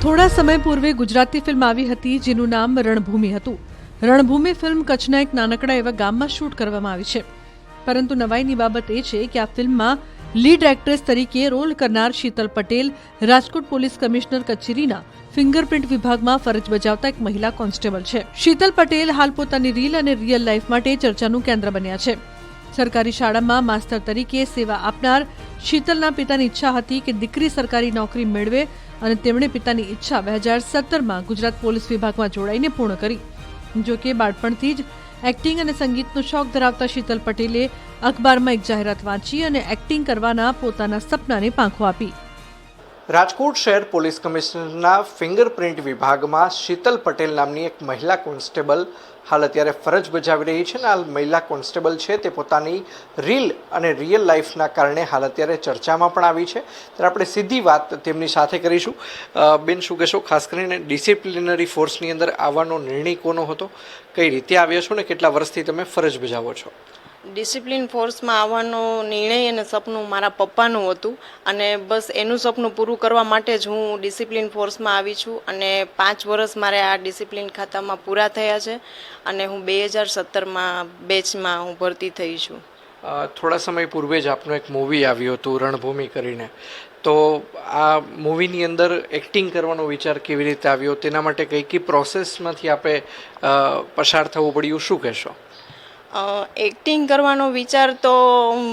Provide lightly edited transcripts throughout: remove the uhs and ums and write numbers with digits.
થોડા સમય પૂર્વે ગુજરાતી ફિલ્મ આવી હતી જેનું નામ રણભૂમિ હતું. રણભૂમિ ફિલ્મ કચ્છના એક નાનકડા એવા ગામમાં શૂટ કરવામાં આવી છે. પરંતુ નવાઈની બાબત એ છે કે આ ફિલ્મમાં લીડ એક્ટ્રેસ તરીકે રોલ કરનાર શીતલ પટેલ રાજકોટ પોલીસ કમિશનર કચેરીના ફિંગરપ્રિન્ટ વિભાગમાં ફરજ બજાવતા એક મહિલા કોન્સ્ટેબલ છે. શીતલ પટેલ હાલ પોતાની રીલ અને રિયલ લાઈફ માટે ચર્ચાનું કેન્દ્ર બન્યા છે. સરકારી શાળામાં માસ્તર તરીકે સેવા આપનાર શીતલના પિતાની ઈચ્છા હતી કે દીકરી સરકારી નોકરી મેળવે અને તેમણે પિતાની ઈચ્છા 2017માં ગુજરાત પોલીસ વિભાગમાં જોડાઈને પૂર્ણ કરી. જો કે બાળપણથી જ એક્ટિંગ અને સંગીતનો શોખ ધરાવતા શીતલ પટેલે અખબારમાં એક જાહેરાત વાંચી અને એક્ટિંગ કરવાના પોતાના સપનાને પાંખો આપી. રાજકોટ શહેર પોલીસ કમિશનરના ફિંગરપ્રિન્ટ વિભાગમાં શીતલ પટેલ નામની એક મહિલા કોન્સ્ટેબલ હાલ અત્યારે ફરજ બજાવી રહી છે. આ મહિલા કોન્સ્ટેબલ છે તે પોતાની રીલ અને રિયલ લાઈફના કારણે હાલ અત્યારે ચર્ચામાં પણ આવી છે. ત્યારે આપણે સીધી વાત તેમની સાથે કરીશું. બેન, શું કહેશો? ખાસ કરીને ડિસિપ્લિનરી ફોર્સની અંદર આવવાનો નિર્ણય કોનો હતો? કઈ રીતે આવ્યા છો ને કેટલા વર્ષથી તમે ફરજ બજાવો છો? ડિસિપ્લિન ફોર્સમાં આવવાનો નિર્ણય અને સપનું મારા પપ્પાનું હતું અને બસ એનું સપનું પૂરું કરવા માટે જ હું ડિસિપ્લિન ફોર્સમાં આવી છું અને 5 વર્ષ મારે આ ડિસિપ્લિન ખાતામાં પૂરા થયા છે અને હું 2017માં બેચમાં હું ભરતી થઈ છું. થોડા સમય પૂર્વે જ આપનું એક મૂવી આવ્યું હતું રણભૂમિ કરીને, તો આ મૂવીની અંદર એક્ટિંગ કરવાનો વિચાર કેવી રીતે આવ્યો, તેના માટે કઈ કઈ પ્રોસેસમાંથી આપણે પસાર થવું પડ્યું, શું કહેશો? એક્ટિંગ કરવાનો વિચાર તો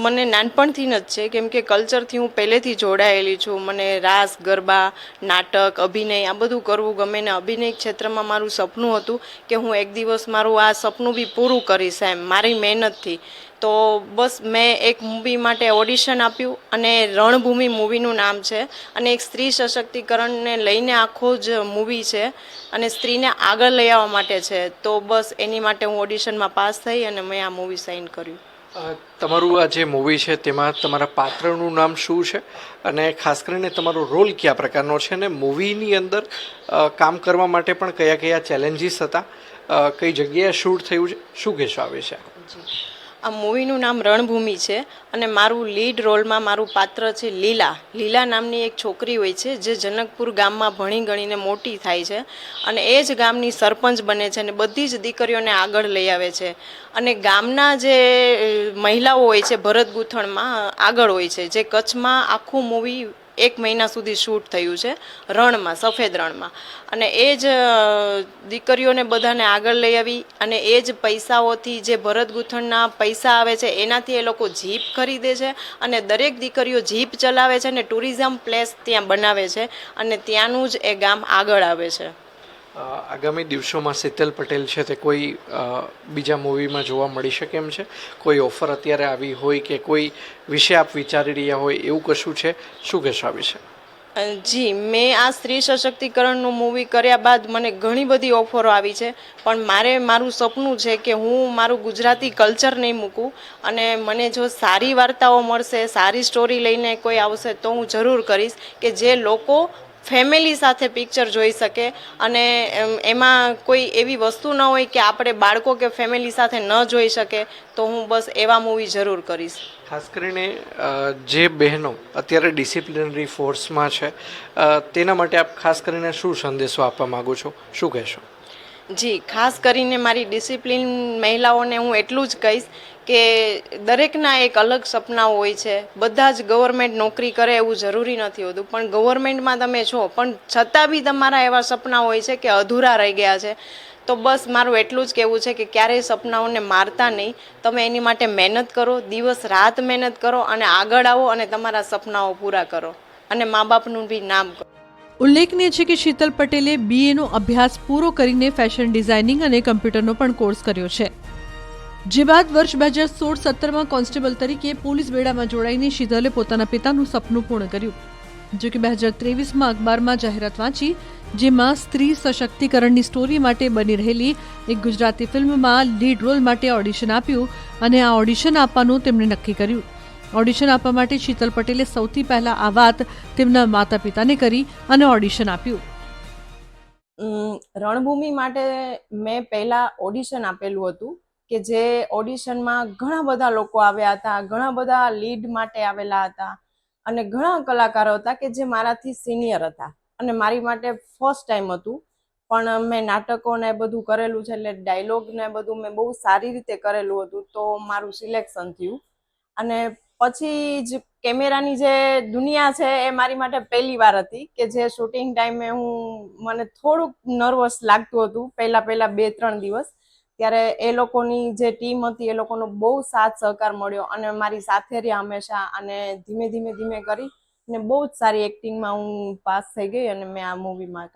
મને નાનપણથી જ છે, કેમ કે કલ્ચરથી હું પહેલેથી જોડાયેલી છું. મને રાસ, ગરબા, નાટક, અભિનય આ બધું કરવું ગમે ને અભિનય ક્ષેત્રમાં મારું સપનું હતું કે હું એક દિવસ મારું આ સપનું બી પૂરું કરીશ એમ મારી મહેનતથી. તો બસ મેં એક મૂવી માટે ઓડિશન આપ્યું અને રણભૂમિ મૂવીનું નામ છે અને એક સ્ત્રી સશક્તિકરણને લઈને આખો જ મૂવી છે અને સ્ત્રીને આગળ લઈ આવવા માટે છે. તો બસ એની માટે હું ઓડિશનમાં પાસ થઈ અને મેં આ મૂવી સાઇન કર્યું. તમારું આ જે મૂવી છે તેમાં તમારા પાત્રનું નામ શું છે અને ખાસ કરીને તમારો રોલ કયા પ્રકારનો છે અને મૂવીની અંદર કામ કરવા માટે પણ કયા કયા ચેલેન્જીસ હતા, કઈ જગ્યાએ શૂટ થયું છે, શું કહેશો આ વિશે? આ મૂવીનું નામ રણભૂમિ છે અને મારું લીડ રોલમાં મારું પાત્ર છે લીલા. લીલા નામની એક છોકરી હોય છે જે જનકપુર ગામમાં ભણી ગણીને મોટી થાય છે અને એ જ ગામની સરપંચ બને છે અને બધી જ દીકરીઓને આગળ લઈ આવે છે અને ગામના જે મહિલાઓ હોય છે ભરત ગૂંથણમાં આગળ હોય છે. જે કચ્છમાં આખું મૂવી 1 મહિના સુધી શૂટ થયું છે રણમાં, સફેદ રણમાં, અને એ જ દીકરીઓને બધાને આગળ લઈ આવી અને એ જ પૈસાઓથી જે ભરત ગૂંથણના પૈસા આવે છે એનાથી એ લોકો જીપ ખરીદે છે અને દરેક દીકરીઓ જીપ ચલાવે છે અને ટુરિઝમ પ્લેસ ત્યાં બનાવે છે અને ત્યાંનું જ એ ગામ આગળ આવે છે. આગામી દિવસોમાં શીતલ પટેલ છે તે કોઈ બીજા મૂવીમાં જોવા મળી શકે એમ છે? કોઈ ઓફર અત્યારે આવી હોય કે કોઈ વિશે આપ વિચારી રહ્યા હોય એવું કશું છે, શું કહેશો આ વિશે? જી, મેં આ સ્ત્રી સશક્તિકરણનું મૂવી કર્યા બાદ મને ઘણી બધી ઓફરો આવી છે, પણ મારું સપનું છે કે હું મારું ગુજરાતી કલ્ચર નહીં મૂકું અને મને જો સારી વાર્તાઓ મળશે, સારી સ્ટોરી લઈને કોઈ આવશે તો હું જરૂર કરીશ કે જે લોકો ફેમિલી સાથે પિક્ચર જોઈ શકે અને એમાં કોઈ એવી વસ્તુ ન હોય કે આપણે બાળકો કે ફેમિલી સાથે ન જોઈ શકે, તો હું બસ એવા મૂવી જરૂર કરીશ. ખાસ કરીને જે બહેનો અત્યારે ડિસિપ્લિનરી ફોર્સમાં છે તેના માટે આપ ખાસ કરીને શું સંદેશો આપવા માગો છો, શું કહેશો? જી, ખાસ કરીને મારી ડિસિપ્લિન મહિલાઓને હું એટલું જ કહીશ કે દરેકના એક અલગ સપના હોય છે. બધા જ ગવર્મેન્ટ નોકરી કરે એવું જરૂરી નથી હોતું, પણ ગવર્મેન્ટમાં તમે છો પણ છતાં બી તમારા એવા સપના હોય છે કે અધૂરા રહી ગયા છે. તો બસ મારું એટલું જ કહેવું છે કે ક્યારેય સપનાઓને મારતા નહીં, તમે એની માટે મહેનત કરો, દિવસ રાત મહેનત કરો અને આગળ આવો અને તમારા સપનાઓ પૂરા કરો અને મા બાપનું બી નામ કરો. ઉલ્લેખનીય છે કે શીતલ પટેલે BA નો અભ્યાસ પૂરો કરીને ફેશન ડિઝાઇનિંગ અને કમ્પ્યુટરનો પણ કોર્સ કર્યો છે. જે બાદ વર્ષ 2016-17માં કોન્સ્ટેબલ તરીકે પોલીસ બેડામાં જોડાઈને શીતલે પોતાના પિતાનું સપનું પૂર્ણ કર્યું. જો કે 2023માં અખબારમાં જાહેરાત વાંચી જેમાં સ્ત્રી સશક્તિકરણની સ્ટોરી માટે બની રહેલી એક ગુજરાતી ફિલ્મમાં લીડ રોલ માટે ઓડિશન આપ્યું અને આ ઓડિશન આપવાનું તેમણે નક્કી કર્યું. ઓડિશન આપવા માટે શીતલ પટેલે સૌથી પહેલા આ વાત તેમના માતા પિતાને કરી અને ઓડિશન આપ્યું. રણભૂમિ માટે મેં પહેલાં ઓડિશન આપેલું હતું કે જે ઓડિશનમાં ઘણા બધા લોકો આવ્યા હતા, ઘણા બધા લીડ માટે આવેલા હતા અને ઘણા કલાકારો હતા કે જે મારાથી સિનિયર હતા. અને મારી માટે ફર્સ્ટ ટાઈમ હતું. પણ મેં નાટકો ને બધું કરેલું છે, એટલે ડાયલોગ ને બધું મેં બહુ સારી રીતે કરેલું હતું, તો મારું સિલેક્શન થયું. અને પછી જ કેમેરાની જે દુનિયા છે એ મારી માટે પહેલી વાર હતી કે જે શૂટિંગ ટાઈમે મને થોડુંક નર્વસ લાગતું હતું પહેલા 2-3 દિવસ. ત્યારે એ લોકોની જે ટીમ હતી એ લોકોનો બહુ સાથ સહકાર મળ્યો અને મારી સાથે રહ્યા હંમેશા, અને ધીમે ધીમે કરી ને બહુ જ સારી એક્ટિંગમાં હું પાસ થઈ ગઈ અને મેં આ મૂવીમાં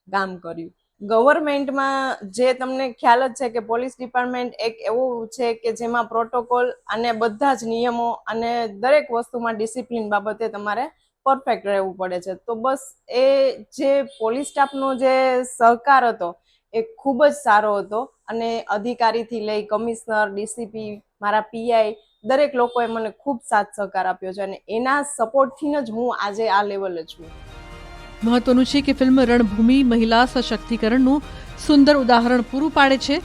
કામ કર્યું. ગવર્મેન્ટમાં જે તમને ખ્યાલ જ છે કે પોલીસ ડિપાર્ટમેન્ટ એક એવું છે કે જેમાં પ્રોટોકોલ અને બધા જ નિયમો અને દરેક વસ્તુમાં ડિસિપ્લિન બાબતે તમારે પરફેક્ટ રહેવું પડે છે. તો બસ એ જે પોલીસ સ્ટાફનો જે સહકાર હતો એ ખૂબ જ સારો હતો, અને અધિકારીથી લઈ કમિશનર, ડીસીપી, મારા પીઆઈ દરેક લોકોએ મને ખૂબ સાથ સહકાર આપ્યો છે, અને એના સપોર્ટથી જ હું આજે આ લેવલે છું. મહત્વનું છે કે ફિલ્મ રણભૂમિ મહિલા સશક્તિકરણનું સુંદર ઉદાહરણ પૂરું પાડે છે.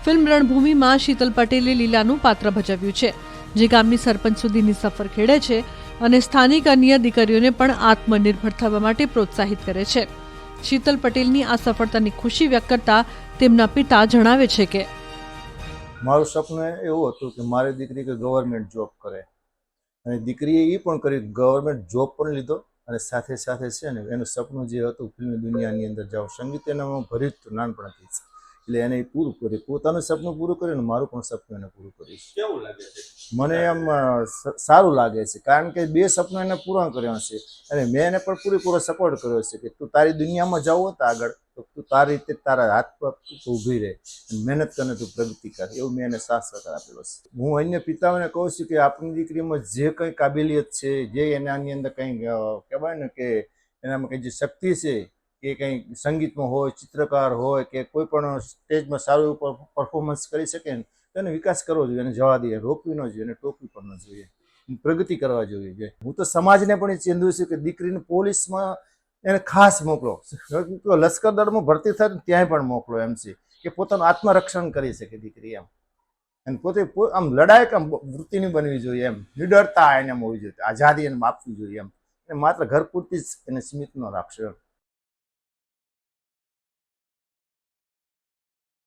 ફિલ્મ રણભૂમિમાં શીતલ પટેલે લીલાનું પાત્ર ભજવ્યું છે, જે ગામની સરપંચ સુધીની સફર ખેડે છે અને સ્થાનિક અન્ય દીકરીઓને પણ આત્મનિર્ભર થવા માટે પ્રોત્સાહિત કરે છે. શીતલ પટેલની આ સફળતાની ખુશી વ્યક્ત કરતા તેમના પિતા જણાવે છે કે મારું સપનું એવું હતું કે મારી દીકરી કે ગવર્મેન્ટ જોબ કરે, અને દીકરીએ એ પણ કરી, ગવર્મેન્ટ જોબ પણ લીધો, અને સાથે સાથે છે ને એનું સપનું જે હતું ફિલ્મ દુનિયાની અંદર જાઓ, સંગીત એનામાં ભર્યું જ નાનપણથી જ, એટલે એને એ પૂરું કર્યું, પોતાનું સપનું પૂરું કર્યું, મારું પણ સપનું એને પૂરું કર્યું. કેવું લાગે છે? મને એમ સારું લાગે છે, કારણ કે 2 સપનું એને પૂરા કર્યા છે, અને મેં એને પણ પૂરેપૂરો સપોર્ટ કર્યો છે કે તું તારી દુનિયામાં જાવ તો આગળ, તો તું તારી રીતે તારા હાથ પર ઊભી રહે, મહેનત કરીને તું પ્રગતિ કર, એવું મેં એને સાથ સહકાર આપેલો છે. હું અન્ય પિતાઓને કહું છું કે આપણી દીકરીમાં જે કંઈ કાબિલિયત છે, જે એનાની અંદર કંઈ કહેવાય ને કે એનામાં કંઈ જે શક્તિ છે, કે કંઈ સંગીતમાં હોય, ચિત્રકાર હોય, કે કોઈ પણ સ્ટેજમાં સારું પરફોર્મન્સ કરી શકે ને, તો એને વિકાસ કરવો જોઈએ, એને જવા દઈએ, રોકવી ન જોઈએ, એને ટોકવી પણ ન જોઈએ, પ્રગતિ કરવા જોઈએ. હું તો સમાજને પણ એ ચેંધું છું કે દીકરીને પોલીસમાં એને ખાસ મોકલો, લશ્કર દળમાં ભરતી થાય ત્યાંય પણ મોકલો, એમ છે કે પોતાનું આત્મરક્ષણ કરી શકે દીકરી, એમ અને પોતે આમ લડાયક આમ વૃત્તિની બનવી જોઈએ, એમ નિડરતા એને હોવી જોઈએ, આઝાદી એને આપવી જોઈએ, એમ માત્ર ઘર પૂરતી જ એને સીમિત ન રાખશો.